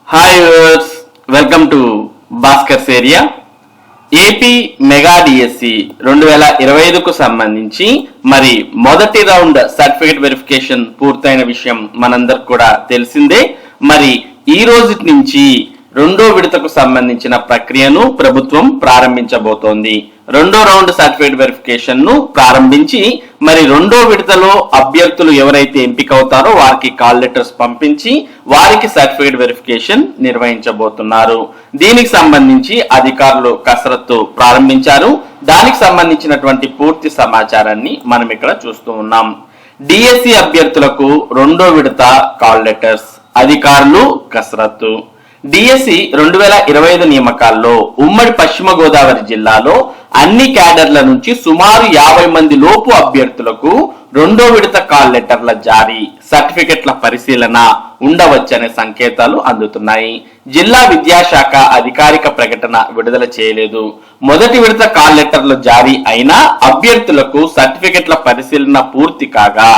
Hi viewers, welcome to Bhaskar's area. AP mega DSC 2025కు సంబంధించి మరి మొదటి రౌండ్ సర్టిఫికేట్ వెరిఫికేషన్ పూర్తయిన విషయం మనందరికి కూడా తెలిసిందే. మరి ఈ రోజు నుంచి రెండో విడతకు సంబంధించిన ప్రక్రియను ప్రభుత్వం ప్రారంభించబోతోంది. రెండో రౌండ్ సర్టిఫికేట్ వెరిఫికేషన్ ను ప్రారంభించి మరి రెండో విడతలో అభ్యర్థులు ఎవరైతే ఎంపిక అవుతారో వారికి కాల్ లెటర్స్ పంపించి వారికి సర్టిఫికేట్ వెరిఫికేషన్ నిర్వహించబోతున్నారు. దీనికి సంబంధించి అధికారులు కసరత్తు ప్రారంభించారు. దానికి సంబంధించినటువంటి పూర్తి సమాచారాన్ని మనం ఇక్కడ చూస్తూ ఉన్నాం. డిఎస్సి అభ్యర్థులకు రెండో విడత కాల్ లెటర్స్, అధికారులు కసరత్తు. డిఎస్సి 2025 నియామకాల్లో ఉమ్మడి పశ్చిమ గోదావరి జిల్లాలో అన్ని క్యాడర్ల నుంచి సుమారు 50 మంది లోపు అభ్యర్థులకు రెండో విడత కాల్ లెటర్ల జారీ, సర్టిఫికెట్ల పరిశీలన ఉండవచ్చనే సంకేతాలు అందుతున్నాయి. జిల్లా విద్యాశాఖ అధికారిక ప్రకటన విడుదల చేయలేదు. మొదటి విడత కాల్ లెటర్లు జారీ అయినా అభ్యర్థులకు సర్టిఫికెట్ల పరిశీలన పూర్తి కాగా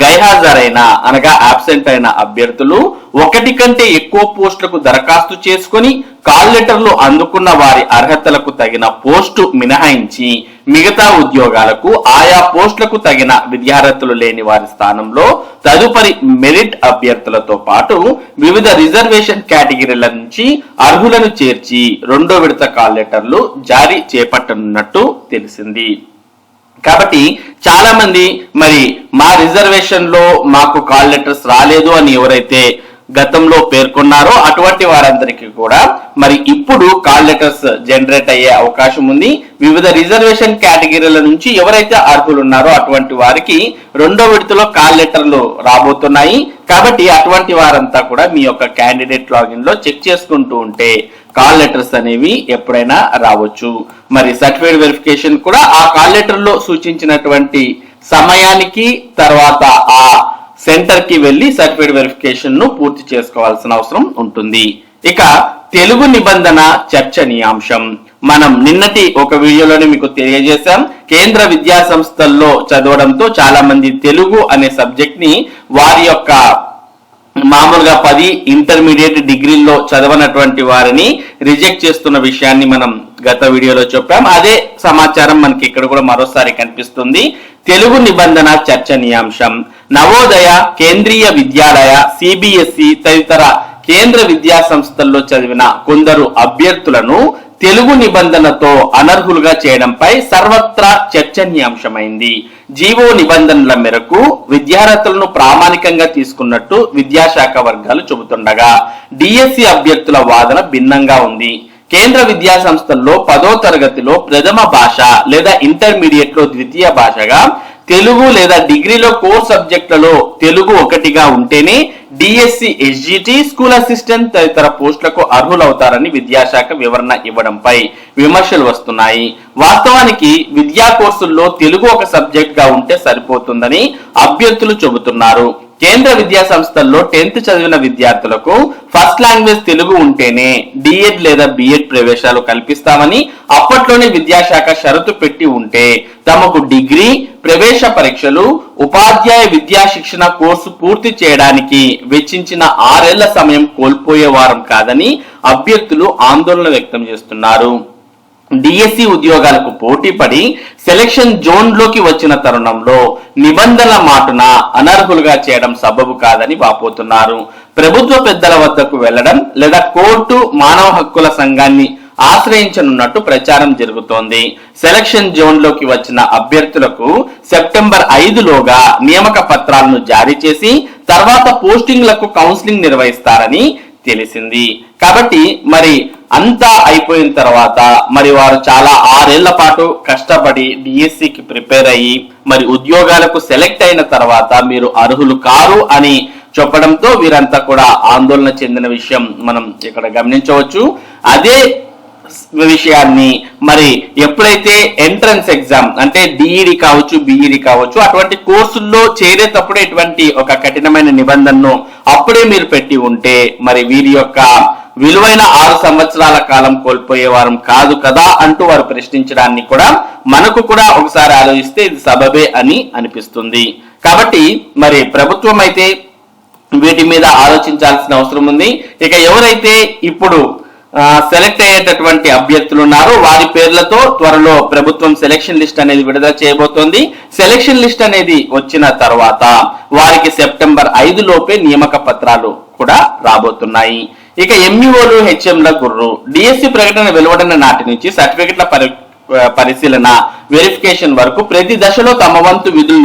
గైహాజరైన అనగా అబ్సెంట్ అయిన అభ్యర్థులు ఒకటి కంటే ఎక్కువ పోస్టులకు దరఖాస్తు చేసుకుని కాల్ లెటర్లు అందుకున్న వారి అర్హతలకు తగిన పోస్టు మినహాయించి మిగతా ఉద్యోగాలకు ఆయా పోస్టులకు తగిన విద్యార్హతలు లేని వారి స్థానంలో తదుపరి మెరిట్ అభ్యర్థులతో పాటు వివిధ రిజర్వేషన్ కేటగిరీల నుంచి అర్హులను చేర్చి రెండో విడత కాల్ లెటర్లు జారీ చేపట్టనున్నట్టు తెలిసింది. కాబట్టి చాలా మంది మరి మా రిజర్వేషన్ లో మాకు కాల్ లెటర్స్ రాలేదు అని ఎవరైతే గతంలో పేర్కొన్నారో అటువంటి వారందరికీ కూడా మరి ఇప్పుడు కాల్ లెటర్స్ జనరేట్ అయ్యే అవకాశం ఉంది. వివిధ రిజర్వేషన్ కేటగిరీల నుంచి ఎవరైతే అర్హులు ఉన్నారో అటువంటి వారికి రెండో విడతలో కాల్ లెటర్లు రాబోతున్నాయి. కాబట్టి అటువంటి వారంతా కూడా మీ యొక్క క్యాండిడేట్ లాగిన్ లో చెక్ చేసుకుంటూ ఉంటే కాల్ లెటర్స్ అనేవి ఎప్పుడైనా రావచ్చు. మరి సర్టిఫికేట్ వెరిఫికేషన్ కూడా ఆ కాల్ లెటర్ లో సూచించినటువంటి సమయానికి తర్వాత ఆ సెంటర్ కి వెళ్లి సర్టిఫికేట్ వెరిఫికేషన్ ను పూర్తి చేసుకోవాల్సిన అవసరం ఉంటుంది. ఇక తెలుగు నిబంధన చర్చనీయాంశం మనం నిన్నటి ఒక వీడియోలోనే మీకు తెలియజేశాం. కేంద్ర విద్యా సంస్థల్లో చదవడంతో చాలా మంది తెలుగు అనే సబ్జెక్ట్ ని వారి యొక్క మామూలుగా 10 ఇంటర్మీడియట్ డిగ్రీల్లో చదవనటువంటి వారిని రిజెక్ట్ చేస్తున్న విషయాన్ని మనం గత వీడియోలో చెప్పాం. అదే సమాచారం మనకి ఇక్కడ కూడా మరోసారి కనిపిస్తుంది. తెలుగు నిబంధన చర్చనీయాంశం. నవోదయ, కేంద్రీయ విద్యాలయ, సిబిఎస్ఈ తదితర కేంద్ర విద్యా సంస్థల్లో చదివిన కొందరు అభ్యర్థులను తెలుగు నిబంధనతో అనర్హులుగా చేయడంపై సర్వత్రా చర్చనీయాంశమైంది. జీవో నిబంధనల మేరకు విద్యార్హతలను ప్రామాణికంగా తీసుకున్నట్టు విద్యాశాఖ వర్గాలు చెబుతుండగా డిఎస్సి అభ్యర్థుల వాదన భిన్నంగా ఉంది. కేంద్ర విద్యా సంస్థల్లో 10వ తరగతిలో ప్రథమ భాష లేదా ఇంటర్మీడియట్ లో ద్వితీయ భాషగా తెలుగు లేదా డిగ్రీలో కోర్ సబ్జెక్టులలో తెలుగు ఒకటిగా ఉంటేనే డిఎస్సి, ఎస్జిటి, స్కూల్ అసిస్టెంట్ తదితర పోస్టులకు అర్హులవుతారని విద్యాశాఖ వివరణ ఇవ్వడంపై విమర్శలు వస్తున్నాయి. వాస్తవానికి విద్యా కోర్సుల్లో తెలుగు ఒక సబ్జెక్ట్ గా ఉంటే సరిపోతుందని అభ్యర్థులు చెబుతున్నారు. కేంద్ర విద్యా సంస్థల్లో 10th చదివిన విద్యార్థులకు ఫస్ట్ లాంగ్వేజ్ తెలుగు ఉంటేనే డిఎడ్ లేదా బిఎడ్ ప్రవేశాలు కల్పిస్తామని అప్పట్లోనే విద్యాశాఖ షరతు పెట్టి ఉంటే తమకు డిగ్రీ ప్రవేశ పరీక్షలు, ఉపాధ్యాయ విద్యా శిక్షణ కోర్సు పూర్తి చేయడానికి వెచ్చించిన 6 ఏళ్ల సమయం కోల్పోయేవారం కాదని అభ్యర్థులు ఆందోళన వ్యక్తం చేస్తున్నారు. డిఎస్సి ఉద్యోగాలకు పోటీ పడి సెలక్షన్ జోన్ లోకి వచ్చిన తరుణంలో నిబంధనల మాటున అనర్హులుగా చేయడం సబబు కాదని వాపోతున్నారు. ప్రభుత్వ పెద్దల వద్దకు వెళ్లడం లేదా కోర్టు, మానవ హక్కుల సంఘాన్ని ఆశ్రయించనున్నట్టు ప్రచారం జరుగుతోంది. సెలక్షన్ జోన్ లోకి వచ్చిన అభ్యర్థులకు సెప్టెంబర్ 5లోగా నియామక పత్రాలను జారీ చేసి తర్వాత పోస్టింగ్లకు కౌన్సిలింగ్ నిర్వహిస్తారని తెలిసింది. కాబట్టి మరి అంతా అయిపోయిన తర్వాత మరి వారు చాలా 6 ఏళ్ల పాటు కష్టపడి డిఎస్సికి ప్రిపేర్ అయ్యి మరి ఉద్యోగాలకు సెలెక్ట్ అయిన తర్వాత మీరు అర్హులు కారు అని చెప్పడంతో వీరంతా కూడా ఆందోళన చెందిన విషయం మనం ఇక్కడ గమనించవచ్చు. అదే విషయాన్ని మరి ఎప్పుడైతే ఎంట్రన్స్ ఎగ్జామ్ అంటే డిఈడి కావచ్చు, బిఈడి కావచ్చు అటువంటి కోర్సుల్లో చేరేటప్పుడే ఇటువంటి ఒక కఠినమైన నిబంధనను అప్పుడే మీరు పెట్టి ఉంటే మరి వీరి యొక్క విలువైన 6 సంవత్సరాల కాలం కోల్పోయేవారం కాదు కదా అంటూ వారు ప్రశ్నించడాన్ని కూడా మనకు కూడా ఒకసారి ఆలోచిస్తే ఇది సబబే అని అనిపిస్తుంది. కాబట్టి మరి ప్రభుత్వం అయితే వీటి మీద ఆలోచించాల్సిన అవసరం ఉంది. ఇక ఎవరైతే ఇప్పుడు సెలెక్ట్ అయ్యేటటువంటి అభ్యర్థులు ఉన్నారో వారి పేర్లతో త్వరలో ప్రభుత్వం సెలక్షన్ లిస్ట్ అనేది విడుదల చేయబోతోంది. సెలక్షన్ లిస్ట్ అనేది వచ్చిన తర్వాత వారికి సెప్టెంబర్ 5 లోపే నియామక పత్రాలు కూడా రాబోతున్నాయి. ఇక ఎంఈఓలు హెచ్ఎంల గుర్రు డిఎస్సి ప్రకటన వెలువడిన నాటి నుంచి సర్టిఫికెట్ల పరిశీలన వెరిఫికేషన్ వరకు ప్రతి దశలో తమ వంతు విధులు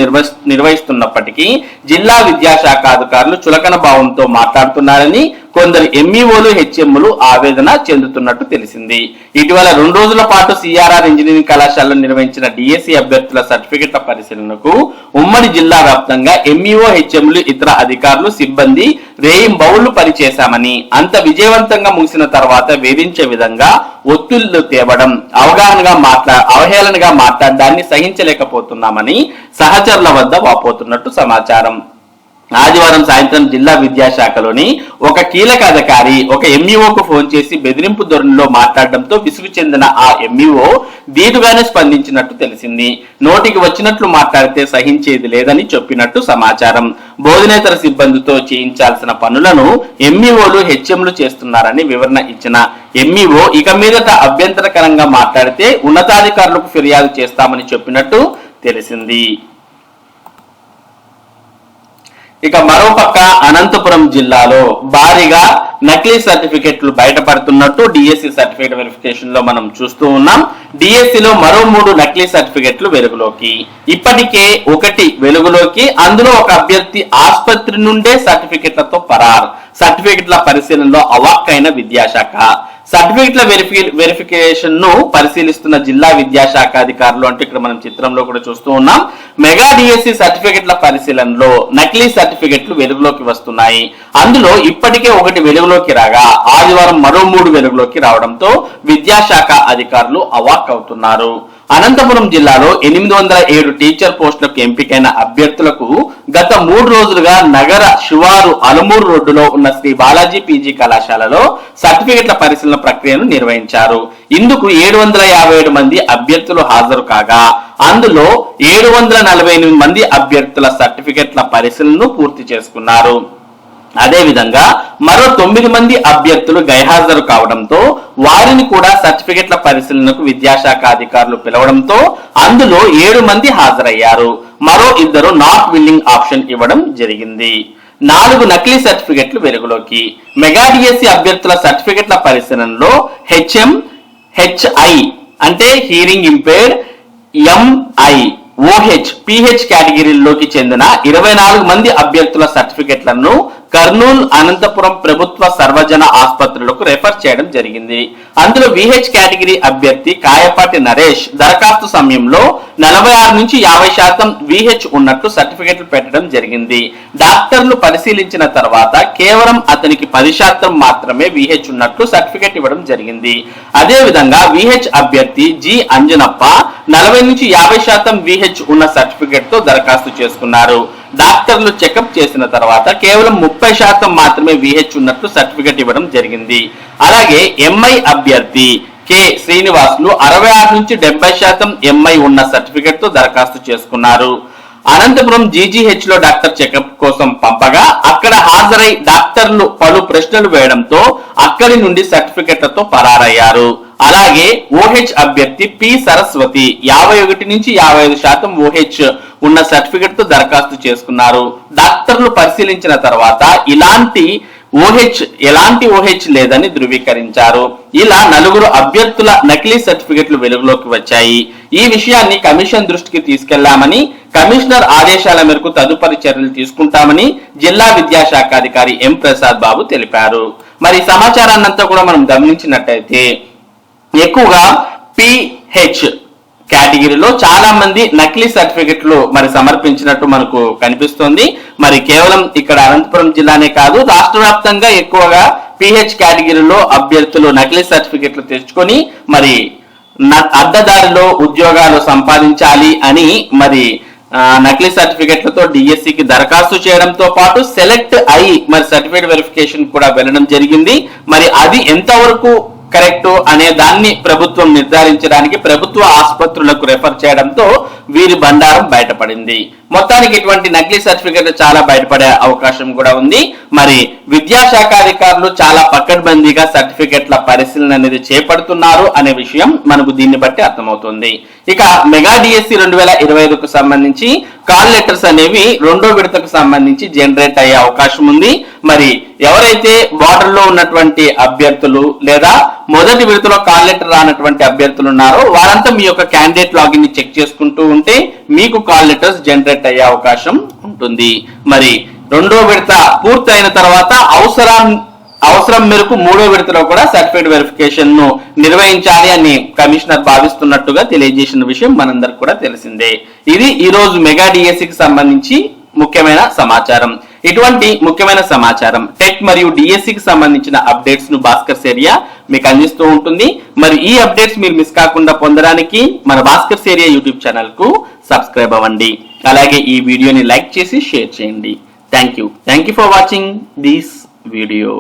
నిర్వహిస్తున్నప్పటికీ జిల్లా విద్యాశాఖ అధికారులు చులకన భావంతో మాట్లాడుతున్నారని కొందరు ఎంఈఓలు హెచ్ఎంలు ఆవేదన చెందుతున్నట్టు తెలిసింది. ఇటీవల 2 రోజుల పాటు సిఆర్ఆర్ ఇంజనీరింగ్ కళాశాలలో నిర్వహించిన డిఎస్సి అభ్యర్థుల సర్టిఫికెట్ల పరిశీలనకు ఉమ్మడి జిల్లా వ్యాప్తంగా ఎంఈఓ హెచ్ఎంలు ఇతర అధికారులు సిబ్బంది రేయింబౌళ్లు పనిచేశామని, అంత విజయవంతంగా ముగిసిన తర్వాత వేధించే విధంగా ఒత్తిళ్లు తేవడం అవహేళనగా మాట్లాడడాన్ని సహించలేకపోతున్నామని సహచరుల వద్ద వాపోతున్నట్టు సమాచారం. ఆదివారం సాయంత్రం జిల్లా విద్యాశాఖలోని ఒక కీలక అధికారి ఒక ఎంఈఓకు ఫోన్ చేసి బెదిరింపు ధోరణిలో మాట్లాడడంతో విసుగు చెందిన ఆ ఎంఈఓ దీటుగానే స్పందించినట్టు తెలిసింది. నోటికి వచ్చినట్లు మాట్లాడితే సహించేది లేదని చెప్పినట్టు సమాచారం. బోధనేతర సిబ్బందితో చేయించాల్సిన పనులను ఎంఈఓలు హెచ్ఎంలు చేస్తున్నారని వివరణ ఇచ్చిన ఎంఈఓ ఇక మీదట అభ్యంతరకరంగా మాట్లాడితే ఉన్నతాధికారులకు ఫిర్యాదు చేస్తామని చెప్పినట్టు తెలిసింది. ఇక మరోపక్క అనంతపురం జిల్లాలో భారీగా నకిలీ సర్టిఫికెట్లు బయటపడుతున్నట్టు డిఎస్సి సర్టిఫికెట్ వెరిఫికేషన్ లో మనం చూస్తూ ఉన్నాం. డిఎస్సిలో మరో 3 నకిలీ సర్టిఫికెట్లు వెలుగులోకి. ఇప్పటికే ఒకటి వెలుగులోకి, అందులో ఒక అభ్యర్థి ఆసుపత్రి నుండే సర్టిఫికెట్లతో పరార్. సర్టిఫికెట్ల పరిశీలనలో అవాక్కైన విద్యాశాఖ. సర్టిఫికెట్ల వెరిఫికేషన్ ను పరిశీలిస్తున్న జిల్లా విద్యాశాఖ అధికారులు అంటే ఇక్కడ మనం చిత్రంలో కూడా చూస్తూ ఉన్నాం. మెగా డిఎస్సి సర్టిఫికెట్ల పరిశీలనలో నకిలీ సర్టిఫికెట్లు వెలుగులోకి వస్తున్నాయి. అందులో ఇప్పటికే ఒకటి వెలుగులోకి రాగా ఆదివారం మరో 3 వెలుగులోకి రావడంతో విద్యాశాఖ అధికారులు అవాక్ అవుతున్నారు. అనంతపురం జిల్లాలో 807 టీచర్ పోస్టులకు ఎంపికైన అభ్యర్థులకు గత 3 రోజులుగా నగర శివారు అలమూరు రోడ్డులో ఉన్న శ్రీ బాలాజీ పీజీ కళాశాలలో సర్టిఫికెట్ల పరిశీలన ప్రక్రియను నిర్వహించారు. ఇందుకు 757 మంది అభ్యర్థులు హాజరు కాగా అందులో 748 మంది అభ్యర్థుల సర్టిఫికెట్ల పరిశీలనను పూర్తి చేసుకున్నారు. అదేవిధంగా మరో 9 మంది అభ్యర్థులు గైహాజరు కావడంతో వారిని కూడా సర్టిఫికెట్ల పరిశీలనకు విద్యాశాఖ అధికారులు పిలవడంతో అందులో 7 మంది హాజరయ్యారు. మరో 2 నాట్ విల్లింగ్ ఆప్షన్ ఇవ్వడం జరిగింది. 4 నకిలీ సర్టిఫికెట్లు వెలుగులోకి. మెగా డిఎస్సి అభ్యర్థుల సర్టిఫికెట్ల పరిశీలనలో హెచ్ఎం, హెచ్ఐ అంటే hearing impaired, MI, OH, PH కేటగిరీల్లోకి చెందిన 24 మంది అభ్యర్థుల సర్టిఫికెట్లను కర్నూలు, అనంతపురం ప్రభుత్వ సర్వజన ఆసుపత్రులకు రెఫర్ చేయడం జరిగింది. అందులో విహెచ్ కేటగిరీ అభ్యర్థి కాయపాటి నరేష్ దరఖాస్తు సమయంలో 46 నుంచి 50% విహెచ్ ఉన్నట్లు సర్టిఫికెట్లు పెట్టడం జరిగింది. డాక్టర్లు పరిశీలించిన తర్వాత కేవలం అతనికి 10% మాత్రమే విహెచ్ ఉన్నట్లు సర్టిఫికెట్ ఇవ్వడం జరిగింది. అదే విధంగా విహెచ్ అభ్యర్థి జి అంజనప్ప 40 నుంచి 50% విహెచ్ ఉన్న సర్టిఫికెట్ తో దరఖాస్తు చేసుకున్నారు. డాక్టర్లు చెకప్ చేసిన తర్వాత కేవలం 30% మాత్రమే విహెచ్ ఉన్నట్లు సర్టిఫికెట్ ఇవ్వడం జరిగింది. అలాగే ఎంఐ అభ్యర్థి కె శ్రీనివాసులు 66 నుంచి 70% ఎంఐ ఉన్న సర్టిఫికెట్ తో దరఖాస్తు చేసుకున్నారు. అనంతపురం జీజీహెచ్ లో డాక్టర్ చెకప్ కోసం పంపగా అక్కడ హాజరై డాక్టర్లు పలు ప్రశ్నలు వేయడంతో అక్కడి నుండి సర్టిఫికెట్లతో పరారయ్యారు. అలాగే ఓహెచ్ అభ్యర్థి పి సరస్వతి 51 నుంచి 55% ఓహెచ్ ఉన్న సర్టిఫికెట్ తో దరఖాస్తు చేసుకున్నారు. డాక్టర్లు పరిశీలించిన తర్వాత ఎలాంటి ఓహెచ్ లేదని ధృవీకరించారు. ఇలా 4 అభ్యర్థుల నకిలీ సర్టిఫికెట్లు వెలుగులోకి వచ్చాయి. ఈ విషయాన్ని కమిషన్ దృష్టికి తీసుకెళ్లామని, కమిషనర్ ఆదేశాల మేరకు తదుపరి చర్యలు తీసుకుంటామని జిల్లా విద్యాశాఖ అధికారి ఎం ప్రసాద్ బాబు తెలిపారు. మరి సమాచారాన్ని అంతా కూడా మనం గమనించినట్టయితే ఎక్కువగా పిహెచ్ కేటగిరీలో చాలా మంది నకిలీ సర్టిఫికెట్లు మరి సమర్పించినట్టు మనకు కనిపిస్తోంది. మరి కేవలం ఇక్కడ అనంతపురం జిల్లానే కాదు, రాష్ట్ర వ్యాప్తంగా ఎక్కువగా పిహెచ్ కేటగిరీలో అభ్యర్థులు నకిలీ సర్టిఫికెట్లు తెచ్చుకొని మరి అడ్డదారిలో ఉద్యోగాలు సంపాదించాలి అని మరి నకిలీ సర్టిఫికెట్లతో డిఎస్సికి దరఖాస్తు చేయడంతో పాటు సెలెక్ట్ అయి మరి సర్టిఫికేట్ వెరిఫికేషన్ కూడా వెళ్ళడం జరిగింది. మరి అది ఎంతవరకు కరెక్ట్ అనే దాన్ని ప్రభుత్వం నిర్ధారించడానికి ప్రభుత్వ ఆసుపత్రులకు రెఫర్ చేయడంతో వీరి బండారం బయటపడింది. మొత్తానికి ఇటువంటి నకిలీ సర్టిఫికెట్లు చాలా బయటపడే అవకాశం కూడా ఉంది. మరి విద్యాశాఖ అధికారులు చాలా పకడ్బందీగా సర్టిఫికెట్ల పరిశీలన అనేది చేపడుతున్నారు అనే విషయం మనకు దీన్ని బట్టి అర్థమవుతుంది. ఇక మెగా డిఎస్సి 2025కు సంబంధించి కాల్ లెటర్స్ అనేవి రెండో విడతకు సంబంధించి జనరేట్ అయ్యే అవకాశం ఉంది. మరి ఎవరైతే బార్డర్ లో ఉన్నటువంటి అభ్యర్థులు లేదా మొదటి విడతలో కాల్ లెటర్ రానటువంటి అభ్యర్థులు ఉన్నారో వారంతా మీ యొక్క క్యాండిడేట్ లాగిన్ ని చెక్ చేసుకుంటూ ఉంటే మీకు కాల్ లెటర్స్ జనరేట్ అయ్యే అవకాశం ఉంటుంది. మరి రెండో విడత పూర్తయిన తర్వాత అవసరం మేరకు మూడో విడతలో కూడా సర్టిఫికేట్ వెరిఫికేషన్ ను నిర్వహించాలి అని కమిషనర్ భావిస్తున్నట్టుగా తెలియజేసిన విషయం మనందరికి కూడా తెలిసిందే. ఇది ఈ రోజు మెగా డిఎస్సికి సంబంధించి ముఖ్యమైన సమాచారం. ఇటువంటి ముఖ్యమైన సమాచారం టెట్ మరియు డిఎస్సికి సంబంధించిన అప్డేట్స్ ను భాస్కర్ ఏరియా మీకు అందిస్తూ ఉంటుంది. మరి ఈ అప్డేట్స్ మీరు మిస్ కాకుండా పొందడానికి మన భాస్కర్ ఏరియా యూట్యూబ్ ఛానల్ కు సబ్స్క్రైబ్ అవ్వండి. అలాగే ఈ వీడియోని లైక్ చేసి షేర్ చేయండి. Thank you for watching this video.